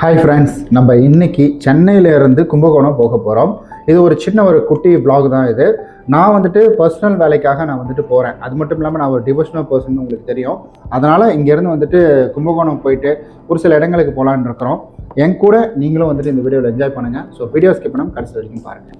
Hi friends, நம்ம இன்னைக்கு சென்னையிலேருந்து கும்பகோணம் போக போகிறோம். இது ஒரு சின்ன ஒரு குட்டி vlog தான் இது. நான் வந்துட்டு பர்சனல் வேலைக்காக நான் வந்துட்டு போகிறேன். அது மட்டும் இல்லாமல் நான் ஒரு டிவோஷனல் பர்சன் உங்களுக்கு தெரியும். அதனால் இங்கேருந்து வந்துட்டு கும்பகோணம் போயிட்டு ஒரு சில இடங்களுக்கு போகலான்னு இருக்கிறோம். என் கூட நீங்களும் வந்துட்டு இந்த வீடியோவில் என்ஜாய் பண்ணுங்கள். ஸோ வீடியோ ஸ்கிப் பண்ணாமல் கடைசி வரைக்கும் பாருங்கள்.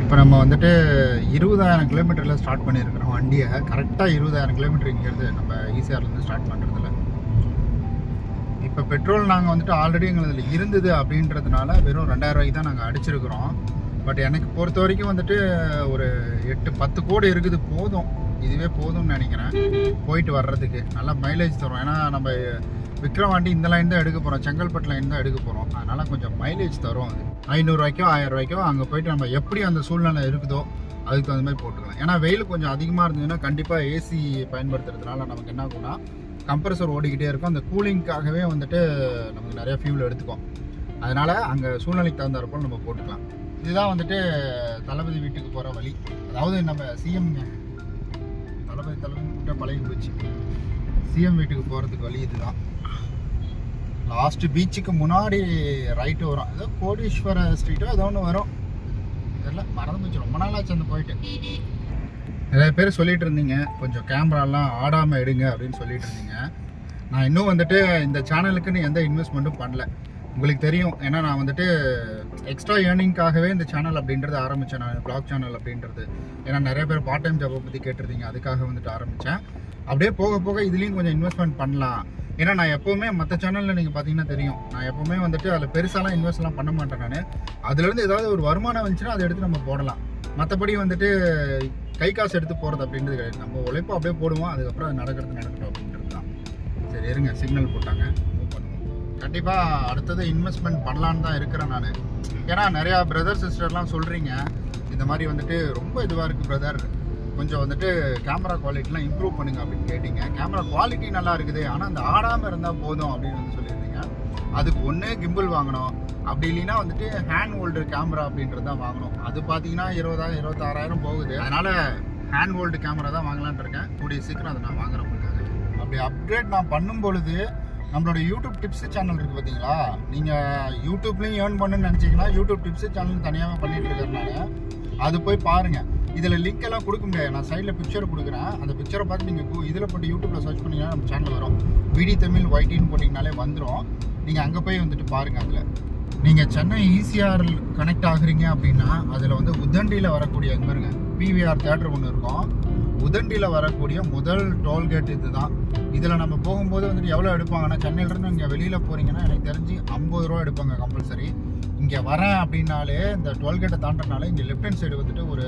இப்போ நம்ம வந்துட்டு 20,000 கிலோமீட்டரில் ஸ்டார்ட் பண்ணியிருக்கிறோம் வண்டியை. கரெக்டாக 20,000 கிலோமீட்டர் இங்கேருந்து நம்ம ஈசிஆர்லேருந்து ஸ்டார்ட் பண்ணுறதுல. இப்போ பெட்ரோல் நாங்கள் வந்துட்டு ஆல்ரெடி எங்களுக்கு இருந்தது அப்படின்றதுனால வெறும் 2,000 ரூபாய்க்கு தான் நாங்கள் அடிச்சிருக்கிறோம். பட் எனக்கு பொறுத்த வரைக்கும் வந்துட்டு ஒரு 8-10 கோடி இருக்குது, போதும். இதுவே போதும்னு நினைக்கிறேன் போயிட்டு வர்றதுக்கு. நல்லா மைலேஜ் தரும். ஏன்னா நம்ம விக்ரவாண்டி இந்த லைன் தான் எடுக்க போகிறோம், செங்கல்பட்டு லைன் தான் எடுக்க போகிறோம். அதனால் கொஞ்சம் மைலேஜ் தரும். அது 500 ரூபாய்க்கோ 1000 ரூபாய்க்கோ அங்கே போயிட்டு நம்ம எப்படி அந்த சூழ்நிலை இருக்குதோ அதுக்கு தகுந்த மாதிரி போட்டுக்கலாம். ஏன்னா வெயில் கொஞ்சம் அதிகமாக இருந்ததுன்னா கண்டிப்பாக ஏசி பயன்படுத்துறதுனால நமக்கு என்ன ஆகும்னா கம்ப்ரஸர் ஓடிக்கிட்டே இருக்கும். அந்த கூலிங்காகவே வந்துட்டு நமக்கு நிறைய ஃபியூல் எடுத்துக்கும். அதனால் அங்கே சூழ்நிலைக்கு தகுந்தாற்போல் நம்ம போட்டுக்கலாம். இதுதான் வந்துட்டு தளபதி வீட்டுக்கு போகிற வழி. அதாவது நம்ம சிஎம் தளபதி கிட்ட பழகி போச்சு. சிஎம் வீட்டுக்கு போகிறதுக்கு வழி இதுதான். லாஸ்ட் பீச்சுக்கு முன்னாடி ரைட்டு வரும். ஏதோ கோடீஸ்வர ஸ்ட்ரீட்டோ ஏதோ ஒன்று வரும், இதெல்லாம் மறந்து போச்சு. ரொம்ப நாளாச்சு அந்த போயிட்டு. நிறைய பேர் சொல்லிட்டு இருந்தீங்க கொஞ்சம் கேமராலாம் ஆடாமல் எடுங்க அப்படின்னு சொல்லிட்டு இருந்தீங்க. நான் இன்னும் வந்துட்டு இந்த சேனலுக்குன்னு எந்த இன்வெஸ்ட்மெண்ட்டும் பண்ணல. உங்களுக்கு தெரியும், ஏன்னா நான் வந்துட்டு எக்ஸ்ட்ரா ஏர்னிங்காகவே இந்த சேனல் அப்படின்றது ஆரம்பித்தேன். நான் வ்ளாக் சேனல் அப்படின்றது. ஏன்னா நிறைய பேர் பார்ட் டைம் ஜாப்பை பற்றி கேட்டிருந்தீங்க, அதுக்காக வந்துட்டு ஆரம்பித்தேன். அப்படியே போக போக இதுலேயும் கொஞ்சம் இன்வெஸ்ட்மெண்ட் பண்ணலாம். ஏன்னா நான் எப்போவுமே மற்ற சேனலில் நீங்கள் பார்த்தீங்கன்னா தெரியும், நான் எப்போவுமே வந்துட்டு அதில் பெருசாலாம் இன்வெஸ்ட்லாம் பண்ண மாட்டேன். நான் அதுலேருந்து ஏதாவது ஒரு வருமானம் வந்துச்சுன்னா அதை எடுத்து நம்ம போடலாம். மற்றபடி வந்துட்டு கை காசு எடுத்து போகிறது அப்படின்றது கிடையாது. நம்ம உழைப்போம் அப்படியே போடுவோம், அதுக்கப்புறம் அது நடக்கட்டும் அப்படின்றது தான். சரி இருங்க, சிக்னல் போட்டாங்க, பண்ணுவோம். கண்டிப்பாக அடுத்தது இன்வெஸ்ட்மெண்ட் பண்ணலான்னு தான் இருக்கிறேன் நான். ஏன்னா நிறையா பிரதர் சிஸ்டர்லாம் சொல்கிறீங்க இந்த மாதிரி வந்துட்டு ரொம்ப இதுவாக இருக்குது பிரதர், கொஞ்சம் வந்துட்டு கேமரா குவாலிட்டிலாம் இம்ப்ரூவ் பண்ணுங்க அப்படின்னு கேட்டிங்க. கேமரா குவாலிட்டி நல்லா இருக்குது, ஆனால் அந்த ஆடாமல் இருந்தால் போதும் அப்படின்னு வந்து சொல்லியிருந்தீங்க. அதுக்கு ஒன்று கிம்பிள் வாங்கணும், அப்படி இல்லைன்னா வந்துட்டு ஹேண்ட் ஹோல்டர் கேமரா அப்படின்றது தான் வாங்கணும். அது பார்த்தீங்கன்னா 20,000 26,000 போகுது. அதனால் ஹேண்ட் ஹோல்டு கேமரா தான் வாங்கலான் இருக்கேன். கூடிய சீக்கிரம் அதை நான் வாங்குறேன். அப்படி அப்கிரேட் நான் பண்ணும் பொழுது நம்மளோட யூடியூப் டிப்ஸ் சேனல் இருக்குது பார்த்தீங்களா, நீங்கள் யூடியூப்லேயும் ஏர்ன் பண்ணுன்னு நினச்சிங்கன்னா யூடியூப் டிப்ஸ் சேனல் தனியாக பண்ணிகிட்டு இருக்கிறதுனால அது போய் பாருங்கள். இதில் லிங்க் எல்லாம் கொடுக்க முடியாது. நான் சைடில் பிக்சர் கொடுக்குறேன். அந்த பிக்சரை பார்த்து நீங்கள் இதில் போட்டு யூடியூப்பில் சர்ச் பண்ணிங்கன்னா நம்ம சேனல் வரும். விடி தமிழ் ஒய்டின்னு போட்டிங்கனாலே வந்துடும். நீங்கள் அங்கே போய் வந்துட்டு பாருங்கள். அதில் நீங்கள் சென்னை ஈசிஆர் கனெக்ட் ஆகுறீங்க அப்படின்னா அதில் வந்து உத்தண்டியில் வரக்கூடிய அங்கே பாருங்க பிவிஆர் தேட்டர் ஒன்று இருக்கும். உதண்டியில் வரக்கூடிய முதல் டோல்கேட் இது தான். இதில் நம்ம போகும்போது வந்துட்டு எவ்வளோ எடுப்பாங்கன்னா, சென்னையிலேருந்து இங்கே வெளியில் போகிறீங்கன்னா எனக்கு தெரிஞ்சு 50 ரூபா எடுப்பாங்க கம்பல்சரி. இங்கே வரேன் அப்படின்னாலே இந்த டோல்கேட்டை தாண்டனாலே இங்கே லெஃப்ட் ஹேண்ட் சைடு வந்துட்டு ஒரு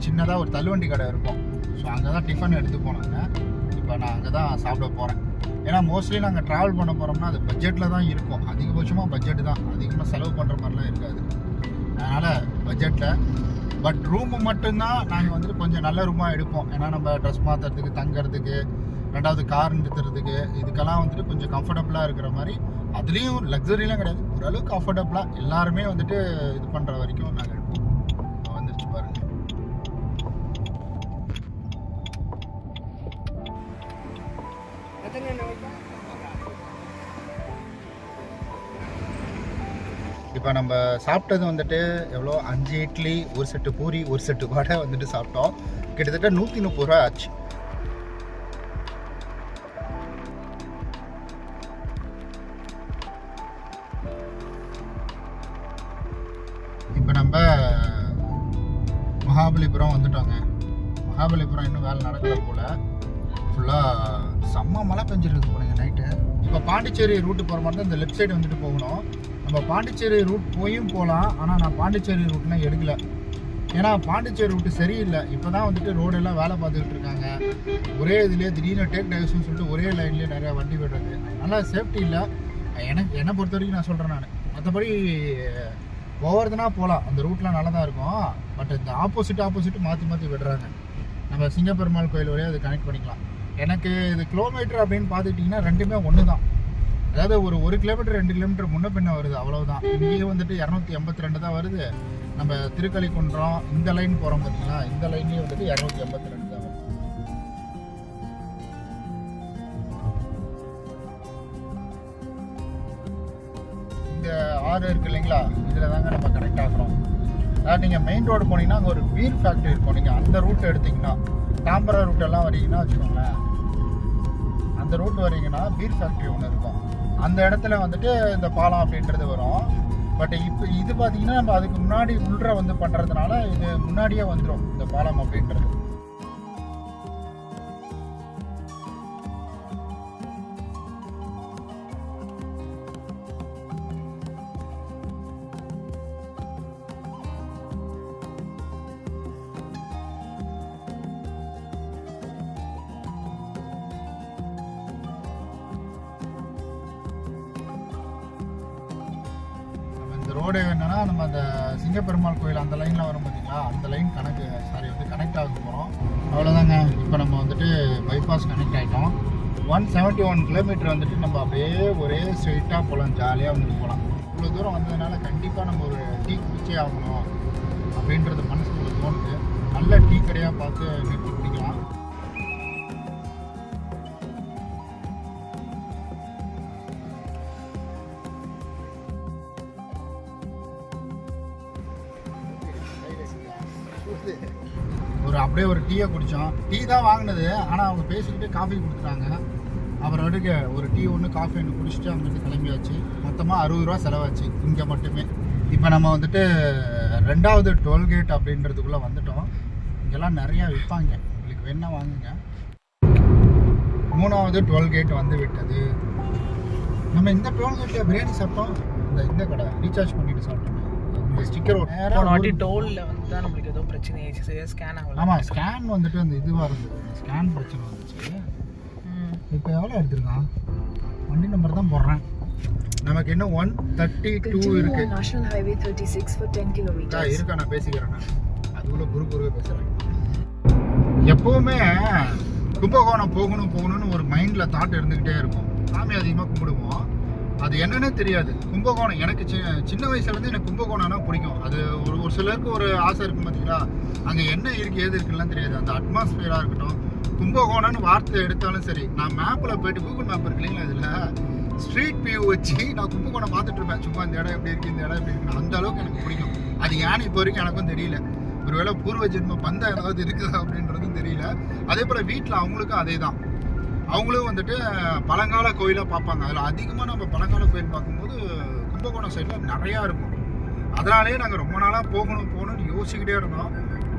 சின்னதாக ஒரு தள்ளுவண்டி கடை இருக்கும். ஸோ அங்கே தான் டிஃபன் எடுத்து போனாங்க. இப்போ நான் அங்கே தான் சாப்பிட போகிறேன். ஏன்னா மோஸ்ட்லி நாங்கள் ட்ராவல் பண்ண போகிறோம்னா அது பட்ஜெட்டில் தான் இருக்கும். அதிகபட்சமாக பட்ஜெட்டு தான், அதிகமாக செலவு பண்ணுற மாதிரிலாம் இருக்காது. அதனால் பட்ஜெட்டில் பட் ரூமு மட்டும்தான் நாங்கள் வந்துட்டு கொஞ்சம் நல்ல ரூமாக எடுப்போம். ஏன்னா நம்ம ட்ரெஸ் மாற்றுறதுக்கு, தங்குறதுக்கு, ரெண்டாவது கார் நிறுத்துறதுக்கு, இதுக்கெல்லாம் வந்துட்டு கொஞ்சம் கம்ஃபர்டபுளாக இருக்கிற மாதிரி. அதுலேயும் லக்ஸரிலாம் கிடையாது, ஓரளவுக்கு கம்ஃபர்டபுளாக எல்லாருமே வந்துட்டு இது பண்ணுற வரைக்கும் நாங்கள் எடுப்போம். வந்துருச்சு பாருங்கள். இப்போ நம்ம சாப்பிட்டது வந்துட்டு எவ்வளோ 5 இட்லி, ஒரு செட்டு பூரி, ஒரு செட்டு வடை வந்துட்டு சாப்பிட்டோம். கிட்டத்தட்ட 130 ரூபா ஆச்சு. இப்போ நம்ம மகாபலிபுரம் வந்துட்டோங்க. மகாபலிபுரம் இன்னும் வேலை நடக்கல போல். ஃபுல்லாக செம்ம மழை பெஞ்சிருக்கு போலங்க நைட்டு. இப்போ பாண்டிச்சேரி ரூட்டு போகிற மாதிரி தான் இந்த லெஃப்ட் சைடு வந்துட்டு போகணும். நம்ம பாண்டிச்சேரி ரூட் போயும் போகலாம், ஆனால் நான் பாண்டிச்சேரி ரூட்லாம் எடுக்கலை. ஏன்னா பாண்டிச்சேரி ரூட்டு சரியில்லை. இப்போ தான் வந்துட்டு ரோடெல்லாம் வேலை பார்த்துக்கிட்டு இருக்காங்க. ஒரே இதுலேயே திடீர்னு டேக் டைவர்ஸ்னு சொல்லிட்டு ஒரே லைன்லேயே நிறையா வண்டி விடுறது, அதனால சேஃப்டி இல்லை. என்னை பொறுத்த வரைக்கும் நான் சொல்கிறேன். நான் மற்றபடி ஒவ்வொருத்தனா போகலாம், அந்த ரூட்லாம் நல்லா தான் இருக்கும். பட் இந்த ஆப்போசிட் மாற்றி விடுறாங்க. நம்ம சிங்கப்பெருமாள் கோயில் வரையும் அது கனெக்ட் பண்ணிக்கலாம். எனக்கு இது கிலோமீட்டர் அப்படின்னு பார்த்துக்கிட்டிங்கன்னா ரெண்டுமே ஒன்று தான். அதாவது ஒரு 1 கிலோமீட்டர் 2 கிலோமீட்டர் முன்ன பின்ன வருது, அவ்வளவுதான். இங்கேயே வந்துட்டு 282 தான் வருது. நம்ம திருக்கலிக்குன்றம் இந்த லைன் போகிறோம் பார்த்தீங்களா, இந்த லைன்லேயே வந்துட்டு 282 தான் வருது. இந்த ஆறு இருக்கு இல்லைங்களா, இதில் தாங்க நம்ம கனெக்ட் ஆகிறோம். அதாவது நீங்கள் மெயின் ரோடு போனீங்கன்னா அங்கே ஒரு பீர் ஃபேக்ட்ரி இருக்கும். நீங்கள் அந்த ரூட் எடுத்திங்கன்னா, தாம்பரா ரூட்டெல்லாம் வரீங்கன்னா வச்சுக்கோங்களேன், அந்த ரூட் வரீங்கன்னா பீர் ஃபேக்ட்ரி ஒன்று இருக்கும். அந்த இடத்துல வந்துட்டு இந்த பாலம் அப்படின்றது வரும். பட் இப்போ இது பார்த்தீங்கன்னா நம்ம அதுக்கு முன்னாடி உள்ற வந்து பண்ணுறதுனால இது முன்னாடியே வந்துடும் இந்த பாலம் அப்படின்றது. ரோடு என்னன்னா, நம்ம அந்த சிங்கப்பெருமாள் கோயில் அந்த லைனில் வரும் பார்த்தீங்களா, அந்த லைன் கனெக்ட் ஆக போகிறோம். அவ்வளோதாங்க. இப்போ நம்ம வந்துட்டு பைபாஸ் கனெக்ட் ஆகிட்டோம். 171 கிலோமீட்டர் வந்துட்டு நம்ம அப்படியே ஒரே ஸ்ட்ரெயிட்டாக போகலாம், ஜாலியாக வந்துட்டு போகலாம். இவ்வளோ தூரம் வந்ததுனால கண்டிப்பாக நம்ம ஒரு டீ குடிச்சே ஆகணும் அப்படின்றது மனசுக்குள்ள தோணுது. நல்ல டீ கடையாக பார்த்து நிறுத்தி குடிக்கலாம். அப்படியே ஒரு டீயை குடித்தோம். டீ தான் வாங்கினது, ஆனால் அவங்க பேசிக்கிட்டே காஃபி கொடுத்துட்டாங்க. அப்புறம் அடுக்க ஒரு டீ ஒன்று காஃபி ஒன்று குடிச்சிட்டு அங்கேருந்து கிளம்பியாச்சு. மொத்தமாக 60 ரூபா செலவாச்சு இங்கே மட்டுமே. இப்போ நம்ம வந்துட்டு 2வது டோல்கேட் அப்படின்றதுக்குள்ளே வந்துட்டோம். இங்கெல்லாம் நிறையா விற்பாங்க, உங்களுக்கு வேணா வாங்குங்க. 3வது டோல்கேட் வந்து விட்டது. நம்ம இந்த டோல்கேட்டில் பிரியாணி சாப்பிட்டோம். இந்த கடை ரீசார்ஜ் பண்ணிட்டு சாப்பிட்டோம். இந்த ஸ்டிக்கர் வாட்டி டோலில் வந்து தான் நம்மளுக்கு ஏதோ பிரச்சனை ஆயிடுச்சு, சரியா ஸ்கேன் ஆகல. ஆமாம், ஸ்கேன் வந்துட்டு அந்த இதுவாக இருந்தது, ஸ்கேன் பிரச்சனை வந்துச்சு. இப்போ எவ்வளோ எடுத்துருக்கான், வண்டி நம்பர் தான் போடுறேன். நமக்கு இன்னும் 132 இருக்கு. நேஷனல் ஹைவே 36 for 10 kilometers இருக்கா, நான் பேசிக்கிறேன். நான் அதுக்குள்ள குறுகுறுவே பேசுகிறேன். எப்போவுமே கும்பகோணம் போகணும்னு ஒரு மைண்டில் தாட் இருந்துக்கிட்டே இருக்கும். சாமி அதிகமாக கும்பிடுவோம், அது என்னன்னே தெரியாது. கும்பகோணம் எனக்கு சின்ன வயசுலேருந்து எனக்கு கும்பகோணம்னா பிடிக்கும். அது ஒரு சிலருக்கு ஒரு ஆசை இருக்கும் பார்த்தீங்களா, அங்கே என்ன இருக்குது ஏது இருக்குலாம் தெரியாது. அந்த அட்மாஸ்பியராக இருக்கட்டும், கும்பகோணம்னு வார்த்தை எடுத்தாலும் சரி, நான் மேப்பில் போயிட்டு கூகுள் மேப் இருக்கு இல்லைங்களா, இதில் ஸ்ட்ரீட் வியூ வச்சு நான் கும்பகோணம் பார்த்துட்டு இருப்பேன். சும்மா இந்த இடம் எப்படி இருக்குது, இந்த இடம் எப்படி இருக்குன்னு. அந்த அளவுக்கு எனக்கு பிடிக்கும். அது ஏன்னு இப்போ வரைக்கும் எனக்கும் தெரியல. ஒருவேளை பூர்வ ஜென்ம பந்தம் ஏதாவது இருக்குதா அப்படின்றதும் தெரியல. அதே போல் வீட்டில் அவங்களுக்கும் அதே தான். அவங்களும் வந்துட்டு பழங்கால கோயிலாக பார்ப்பாங்க. அதில் அதிகமாக நம்ம பழங்கால கோயில் பார்க்கும்போது கும்பகோணம் சைடில் நிறையா இருக்கும். அதனாலே நாங்கள் ரொம்ப நாளாக போகணும்னு யோசிச்சுக்கிட்டே இருந்தோம்.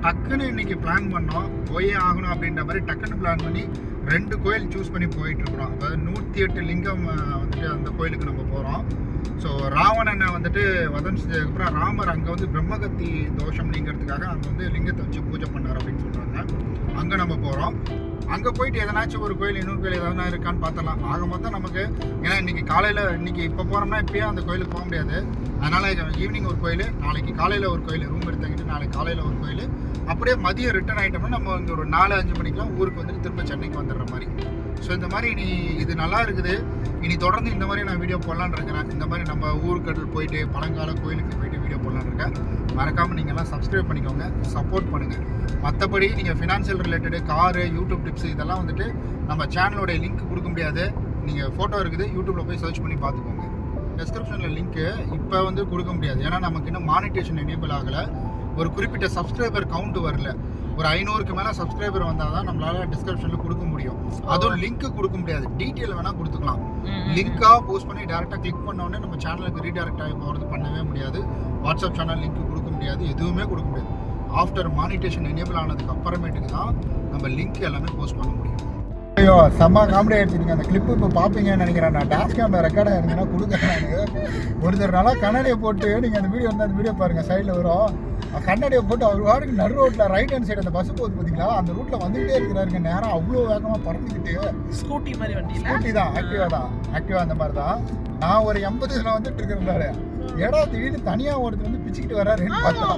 டக்குன்னு இன்னைக்கு பிளான் பண்ணோம், போயே ஆகணும் அப்படின்ற மாதிரி டக்குன்னு பிளான் பண்ணி 2 கோயில் சூஸ் பண்ணி போயிட்டு இருக்கிறோம். அதாவது 108 லிங்கம் வந்துட்டு அந்த கோயிலுக்கு நம்ம போகிறோம். ஸோ ராவணனை வந்துட்டு வதம் செஞ்சதுக்கப்புறம் ராமர் அங்கே வந்து பிரம்மகத்தி தோஷம் நீங்கிறதுக்காக அங்கே வந்து லிங்கத்தை வச்சு பூஜை பண்ணார் அப்படின்னு சொல்கிறாங்க. அங்கே நம்ம போகிறோம். அங்கே போயிட்டு எதனாச்சும் ஒரு கோயில் இன்னொரு கோயில் எதனா இருக்கான்னு பார்த்தலாம். ஆக மொத்தம் நமக்கு ஏன்னா இன்னைக்கு இப்போ போகிறோம்னா இப்போயே அந்த கோயிலுக்கு போக முடியாது. அதனால் ஈவினிங் ஒரு கோயில், நாளைக்கு காலையில் ஒரு கோயில் ரூம் எடுத்துக்கிட்டு நாளைக்கு காலையில் ஒரு கோயில், அப்படியே மதியம் ரிட்டர்ன் ஆகிட்டோம்னா நம்ம இங்கே ஒரு 4-5 மணிக்கெலாம் ஊருக்கு வந்துட்டு திரும்ப சென்னைக்கு வந்துடுற மாதிரி. ஸோ இந்த மாதிரி இது நல்லா இருக்குது. இனி தொடர்ந்து இந்த மாதிரி நான் வீடியோ போடலான்னு இருக்கிறேன். இந்த மாதிரி நம்ம ஊருக்கு போயிட்டு பழங்கால கோயிலுக்கு போயிட்டு வீடியோ போடலான்னு இருக்கேன். மறக்காமல் நீங்கள்லாம் சப்ஸ்கிரைப் பண்ணிக்கோங்க, சப்போர்ட் பண்ணுங்கள். மற்றபடி நீங்கள் financial related car YouTube tips இதெல்லாம் வந்துட்டு நம்ம சேனலோடைய லிங்க் கொடுக்க முடியாது. நீங்கள் ஃபோட்டோ இருக்குது, யூடியூப்பில் போய் சர்ச் பண்ணி பார்த்துக்கோங்க. டிஸ்கிரிப்ஷனில் லிங்க்கு இப்போ வந்து கொடுக்க முடியாது. ஏன்னா நமக்கு இன்னும் மானிட்டேஷன் எனேபிள் ஆகலை. ஒரு குறிப்பிட்ட சப்ஸ்கிரைபர் கவுண்ட் வரல. ஒரு 500க்கு மேலே சப்ஸ்கிரைபர் வந்தால் தான் நம்மளால் டிஸ்கிரிப்ஷனில் கொடுக்க முடியும். அதுவும் லிங்க்கு கொடுக்க முடியாது, டீட்டெயில் வேணால் கொடுத்துக்கலாம். லிங்காக போஸ்ட் பண்ணி டேரெக்டாக கிளிக் பண்ணோடனே நம்ம சேனலுக்கு ரீடைரக்ட் ஆகி போகிறது பண்ணவே முடியாது. வாட்ஸ்அப் சேனல் லிங்க் கொடுக்க முடியாது, எதுவுமே கொடுக்க முடியாது. ஆஃப்டர் மானிட்டேஷன் எனேபிள் ஆனதுக்கு அப்புறமேட்டுக்கு தான் நம்ம லிங்க் எல்லாமே போஸ்ட் பண்ண முடியும். ஐயோ செம்ம காமெடி ஆகிடுச்சு. நீங்கள் அந்த கிளிப்பு இப்போ பார்ப்பீங்கன்னு நினைக்கிறேன். நான் டேஷ் கேமரா ரெக்கார்டாக இருந்தீங்கன்னா கொடுக்குறேன். ஒருத்தர் நல்லா கண்ணாடியை போட்டு நீங்கள் அந்த வீடியோ வந்து அந்த வீடியோ பாருங்கள், சைடில் வரும். கண்ணாடியை போட்டு அவர் வாருக்கு நடு ரோட்டில் ரைட் ஹேண்ட் சைடு அந்த பஸ் போகுது பார்த்தீங்களா, அந்த ரூட்டில் வந்துகிட்டே இருக்கிறாருங்க. நேரம் அவ்வளோ வேகமாக பறந்துக்கிட்டு. ஸ்கூட்டி மாதிரி வண்டி தான், ஆக்டிவா அந்த மாதிரி தான். நான் ஒரு 80ல் வந்துட்டு இருக்கிறேன். திடீர்னு தனியாக ஒருத்தர் வந்து பிச்சுக்கிட்டு வர்றாருன்னு பார்த்தா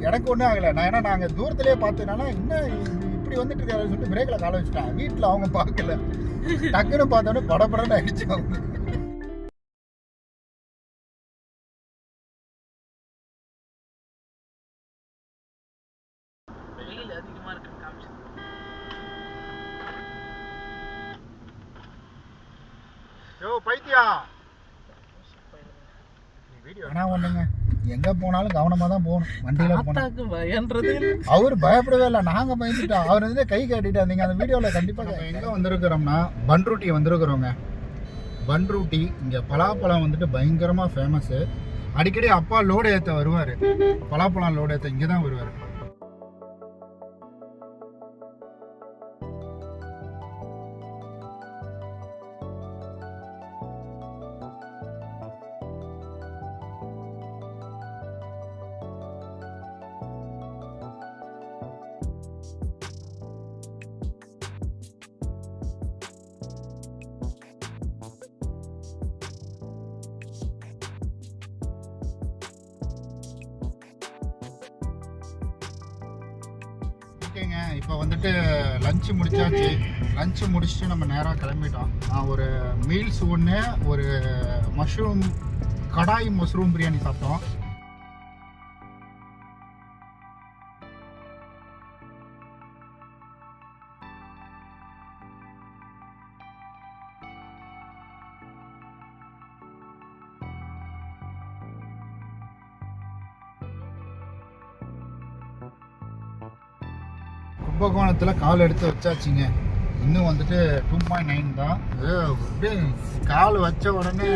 எனக்கு ஒன்றும் ஆகலை. ஏன்னா நாங்கள் தூரத்துலேயே பார்த்ததுனால இன்னும் இப்படி வந்துட்டு இருக்காரு சொல்லிட்டு பிரேக்கில் காலை வச்சுட்டேன். வீட்டில் அவங்க பார்க்கல, டக்குன்னு பார்த்தோன்னே படப்படன்னு ஆயிடுச்சு அவங்களுக்கு. ஒண்ணுங்க எங்க போனாலும் கவனமா தான் போகணும். வண்டியில போனோம். அவர் பயப்படவே இல்லை, நாங்க பயந்துட்டோம். அவர் வந்து கை காட்டிட்டு இருந்தீங்க அந்த வீடியோல. கண்டிப்பா எங்க வந்திருக்கிறோம்னா பன்ருட்டி வந்திருக்கிறோங்க. பன்ருட்டி இங்க பலாப்பழம் வந்துட்டு பயங்கரமா ஃபேமஸ். அடிக்கடி அப்பா லோடு ஏற்ற வருவாரு, பலாப்பழம் லோடு ஏற்ற இங்கே தான் வருவாரு. ஓகேங்க, இப்போ வந்துட்டு லஞ்சு முடிச்சாச்சு. லஞ்சு முடிச்சுட்டு நம்ம நேராக கிளம்பிட்டோம். நான் ஒரு மீல்ஸ் ஒன்று, ஒரு கடாய் மஷ்ரூம் பிரியாணி சாப்பிட்டோம். கும்பகோணத்தில் கால் எடுத்து வச்சாச்சுங்க. இன்னும் வந்துட்டு 2.9 தான். அப்படியே கால் வச்ச உடனே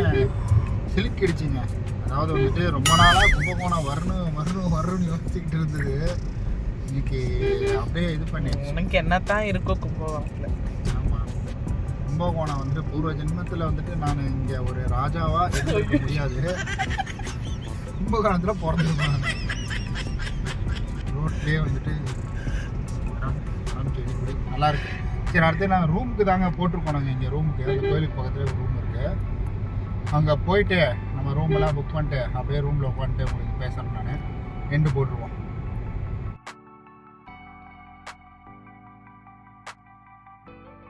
சிலுக்கிடுச்சிங்க. அதாவது வந்துட்டு ரொம்ப நாளாக கும்பகோணம் வரணும்னு யோசிச்சுக்கிட்டு இருந்தது. இன்னைக்கு அப்படியே இது பண்ணி உனக்கு என்னத்தான் இருக்கோ கும்பகோணத்தில். ஆமாம், கும்பகோணம் வந்து பூர்வ ஜென்மத்தில் வந்துட்டு நான் இங்கே ஒரு ராஜாவாக இருக்க முடியாது. கும்பகோணத்தில் பிறந்திருப்பேன். ரோட்லேயே வந்துட்டு நல்லா இருக்கு. சரி, அடுத்து நாங்கள் ரூமுக்கு தாங்க போட்டிருக்கோம். நாங்கள் இங்கே ரூமுக்கு அந்த கோயிலுக்கு பக்கத்தில் ஒரு ரூம் இருக்குது. அங்கே போயிட்டு நம்ம ரூம் எல்லாம் புக் பண்ணிட்டு அப்படியே ரூமில் உட்காந்துட்டு உங்களுக்கு பேசுகிறேன். நான் எண்டு போட்டுருவோம்.